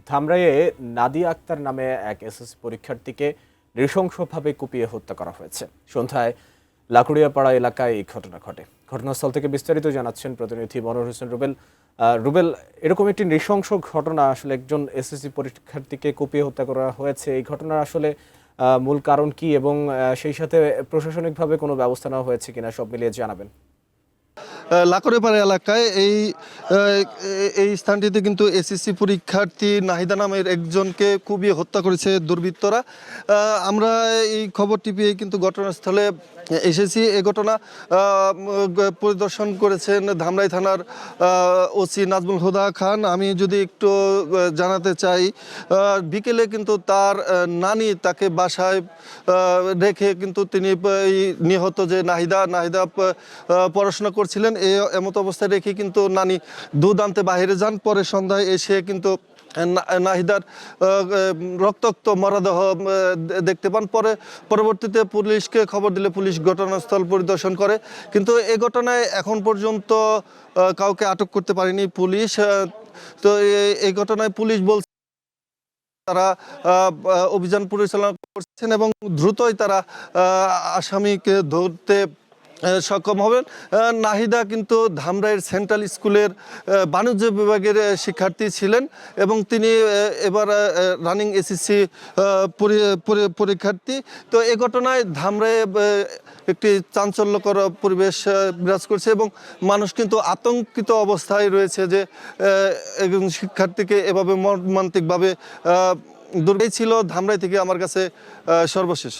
ধামরাইয়ে নাদিয়া আক্তার নামে এক এসএসসি পরীক্ষার্থীকে নৃশংসভাবে কুপিয়ে হত্যা করা হয়েছে। সন্ধ্যায় লাকুড়িয়াপাড়া এলাকায় এই ঘটনা ঘটে। ঘটনাস্থল থেকে বিস্তারিত জানাচ্ছেন প্রতিনিধি মনোহর হোসেন রুবেল। রুবেল, এরকম একটি নৃশংস ঘটনা, আসলে একজন এসএসসি পরীক্ষার্থীকে কুপিয়ে হত্যা করা হয়েছে, এই ঘটনার আসলে মূল কারণ কি এবং সেই সাথে প্রশাসনিকভাবে কোনো ব্যবস্থা নেওয়া হয়েছে কিনা, সব মিলিয়ে জানাবেন। লাকড়িপাড়া এলাকায় এই স্থানটিতে কিন্তু এসএসসি পরীক্ষার্থী নাহিদা নামের একজনকে কুপিয়ে হত্যা করেছে দুর্বৃত্তরা। আমরা এই খবরটি পেয়ে কিন্তু ঘটনাস্থলে এসেছি। এই ঘটনা পরিদর্শন করেছেন ধামরাই থানার ওসি নাজমুল হুদা খান। আমি যদি একটু জানাতে চাই, বিকেলে কিন্তু তার নানি তাকে বাসায় রেখে কিন্তু তিনি নিহত যে নাহিদা পড়াশোনা করছিলেন, এমত অবস্থায় রেখে কিন্তু নানি দুধ আনতে বাইরে যান। পরে সন্ধ্যায় এসে কিন্তু নাহিদার রক্তাক্ত মরদেহ দেখতে পান। পরবর্তীতে পুলিশকে খবর দিলে পুলিশ ঘটনাস্থল পরিদর্শন করে, কিন্তু এই ঘটনায় এখন পর্যন্ত কাউকে আটক করতে পারেনি পুলিশ। তো এই ঘটনায় পুলিশ বলছে তারা অভিযান পরিচালনা করছেন এবং দ্রুতই তারা আসামিকে ধরতে সক্ষম হবেন। নাহিদা কিন্তু ধামরাইয়ের সেন্ট্রাল স্কুলের বাণিজ্য বিভাগের শিক্ষার্থী ছিলেন এবং তিনি এবার রানিং এসএসসি পরীক্ষার্থী। তো এই ঘটনায় ধামরাইয়ে একটি চাঞ্চল্যকর পরিবেশ বিরাজ করছে এবং মানুষ কিন্তু আতঙ্কিত অবস্থায় রয়েছে যে একজন শিক্ষার্থীকে এভাবে মর্মান্তিকভাবে দুর্বল ছিল। ধামরাই থেকে আমার কাছে সর্বশেষ।